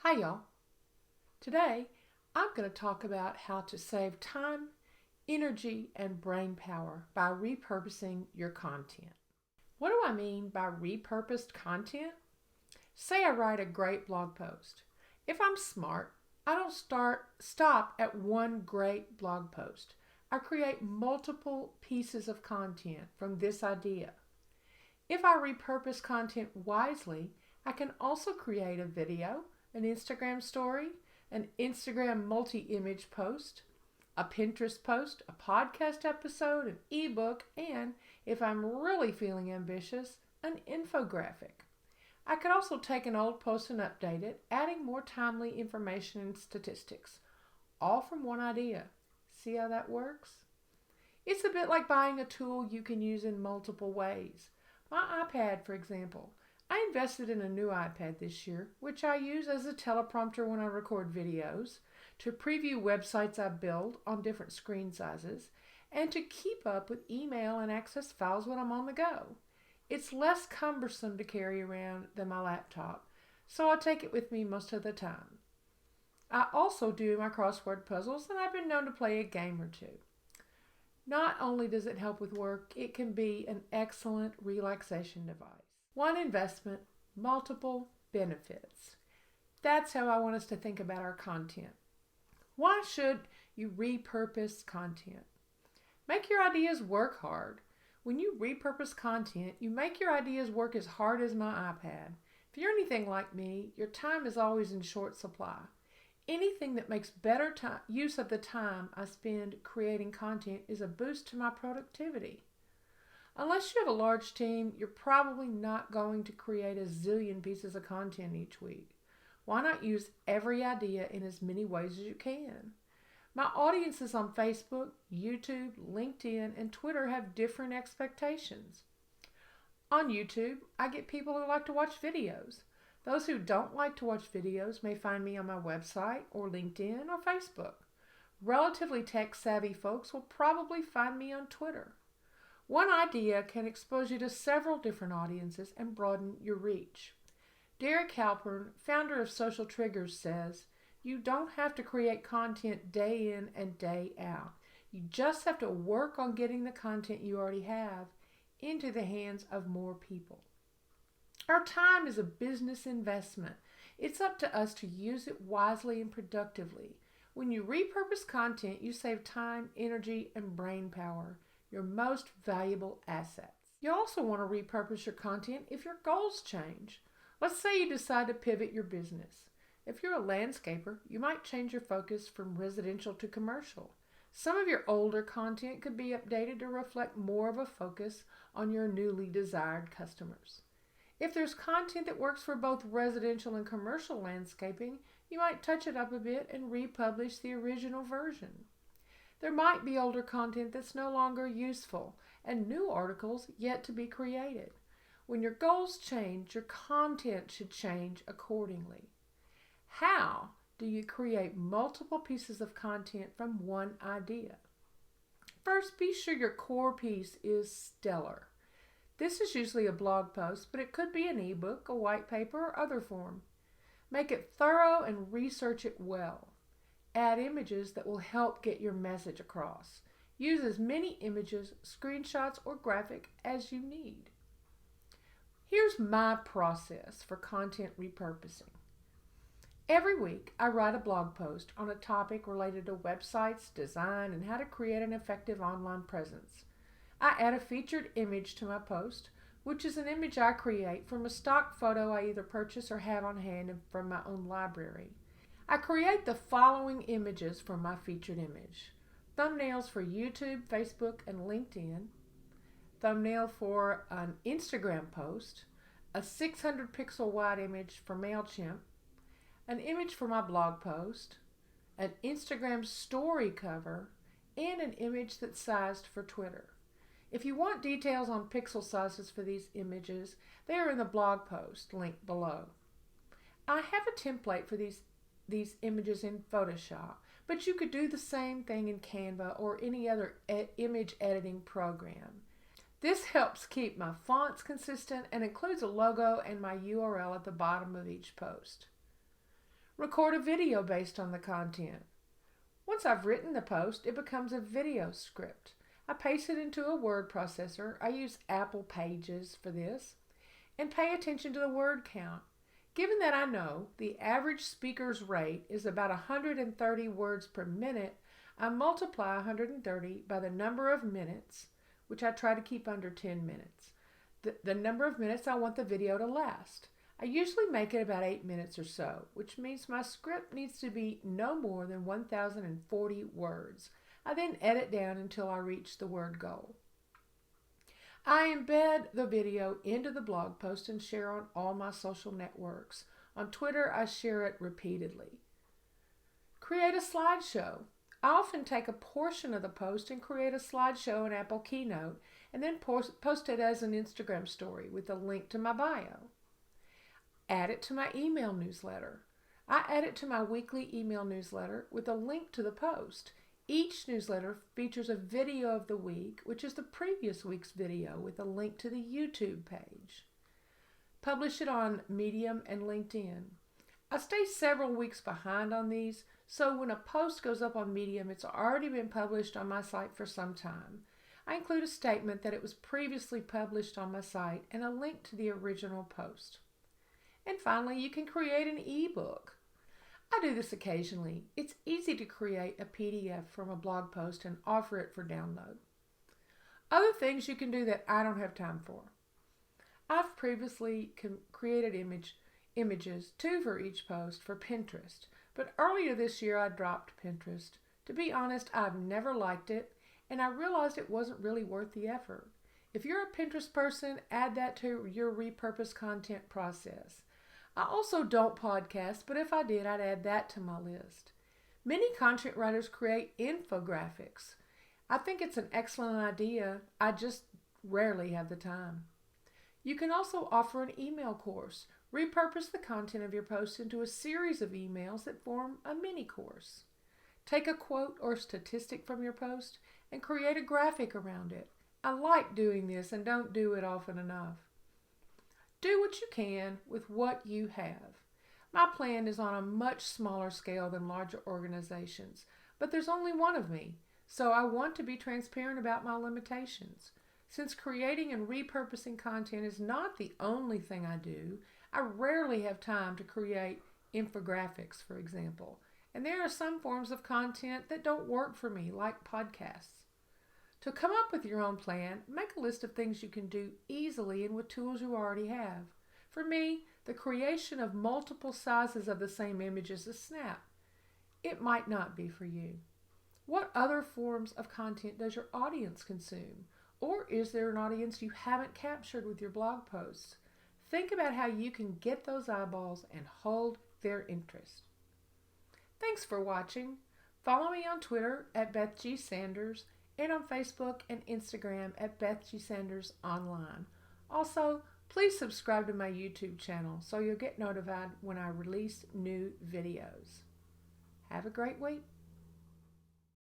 Hi y'all. Today I'm going to talk about how to save time, energy, and brain power by repurposing your content. What do I mean by repurposed content? Say I write a great blog post. If I'm smart, I don't stop at one great blog post. I create multiple pieces of content from this idea. If I repurpose content wisely, I can also create a video, an Instagram story, an Instagram multi-image post, a Pinterest post, a podcast episode, an ebook, and, if I'm really feeling ambitious, an infographic. I could also take an old post and update it, adding more timely information and statistics, all from one idea. See how that works? It's a bit like buying a tool you can use in multiple ways. My iPad, for example. I invested in a new iPad this year, which I use as a teleprompter when I record videos, to preview websites I build on different screen sizes, and to keep up with email and access files when I'm on the go. It's less cumbersome to carry around than my laptop, so I take it with me most of the time. I also do my crossword puzzles, and I've been known to play a game or two. Not only does it help with work, it can be an excellent relaxation device. One investment, multiple benefits. That's how I want us to think about our content. Why should you repurpose content? Make your ideas work hard. When you repurpose content, you make your ideas work as hard as my iPad. If you're anything like me, your time is always in short supply. Anything that makes better use of the time I spend creating content is a boost to my productivity. Unless you have a large team, you're probably not going to create a zillion pieces of content each week. Why not use every idea in as many ways as you can? My audiences on Facebook, YouTube, LinkedIn, and Twitter have different expectations. On YouTube, I get people who like to watch videos. Those who don't like to watch videos may find me on my website or LinkedIn or Facebook. Relatively tech-savvy folks will probably find me on Twitter. One idea can expose you to several different audiences and broaden your reach. Derek Halpern, founder of Social Triggers, says, "You don't have to create content day in and day out. You just have to work on getting the content you already have into the hands of more people." Our time is a business investment. It's up to us to use it wisely and productively. When you repurpose content, you save time, energy, and brain power, your most valuable assets. You also want to repurpose your content if your goals change. Let's say you decide to pivot your business. If you're a landscaper, you might change your focus from residential to commercial. Some of your older content could be updated to reflect more of a focus on your newly desired customers. If there's content that works for both residential and commercial landscaping, you might touch it up a bit and republish the original version. There might be older content that's no longer useful and new articles yet to be created. When your goals change, your content should change accordingly. How do you create multiple pieces of content from one idea? First, be sure your core piece is stellar. This is usually a blog post, but it could be an ebook, a white paper, or other form. Make it thorough and research it well. Add images that will help get your message across. Use as many images, screenshots, or graphic as you need. Here's my process for content repurposing. Every week, I write a blog post on a topic related to websites, design, and how to create an effective online presence. I add a featured image to my post, which is an image I create from a stock photo I either purchase or have on hand from my own library. I create the following images for my featured image: thumbnails for YouTube, Facebook, and LinkedIn, thumbnail for an Instagram post, a 600 pixel wide image for MailChimp, an image for my blog post, an Instagram story cover, and an image that's sized for Twitter. If you want details on pixel sizes for these images, they are in the blog post linked below. I have a template for these images in Photoshop, but you could do the same thing in Canva or any other image editing program. This helps keep my fonts consistent and includes a logo and my URL at the bottom of each post. Record a video based on the content. Once I've written the post, it becomes a video script. I paste it into a word processor. I use Apple Pages for this. And pay attention to the word count. Given that I know the average speaker's rate is about 130 words per minute, I multiply 130 by the number of minutes, which I try to keep under 10 minutes. The number of minutes I want the video to last. I usually make it about 8 minutes or so, which means my script needs to be no more than 1,040 words. I then edit down until I reach the word goal. I embed the video into the blog post and share on all my social networks. On Twitter, I share it repeatedly. Create a slideshow. I often take a portion of the post and create a slideshow in Apple Keynote and then post it as an Instagram story with a link to my bio. Add it to my email newsletter. I add it to my weekly email newsletter with a link to the post. Each newsletter features a video of the week, which is the previous week's video with a link to the YouTube page. Publish it on Medium and LinkedIn. I stay several weeks behind on these, so when a post goes up on Medium, it's already been published on my site for some time. I include a statement that it was previously published on my site and a link to the original post. And finally, you can create an ebook. I do this occasionally. It's easy to create a PDF from a blog post and offer it for download. Other things you can do that I don't have time for. I've previously created images, 2 for each post, for Pinterest, but earlier this year I dropped Pinterest. To be honest, I've never liked it, and I realized it wasn't really worth the effort. If you're a Pinterest person, add that to your repurpose content process. I also don't podcast, but if I did, I'd add that to my list. Many content writers create infographics. I think it's an excellent idea. I just rarely have the time. You can also offer an email course. Repurpose the content of your post into a series of emails that form a mini course. Take a quote or statistic from your post and create a graphic around it. I like doing this and don't do it often enough. Do what you can with what you have. My plan is on a much smaller scale than larger organizations, but there's only one of me, so I want to be transparent about my limitations. Since creating and repurposing content is not the only thing I do, I rarely have time to create infographics, for example, and there are some forms of content that don't work for me, like podcasts. To come up with your own plan, make a list of things you can do easily and with tools you already have. For me, the creation of multiple sizes of the same image is a snap. It might not be for you. What other forms of content does your audience consume? Or is there an audience you haven't captured with your blog posts? Think about how you can get those eyeballs and hold their interest. Thanks for watching. Follow me on Twitter at Beth G. Sanders and on Facebook and Instagram at Beth G. Sanders Online. Also, please subscribe to my YouTube channel so you'll get notified when I release new videos. Have a great week.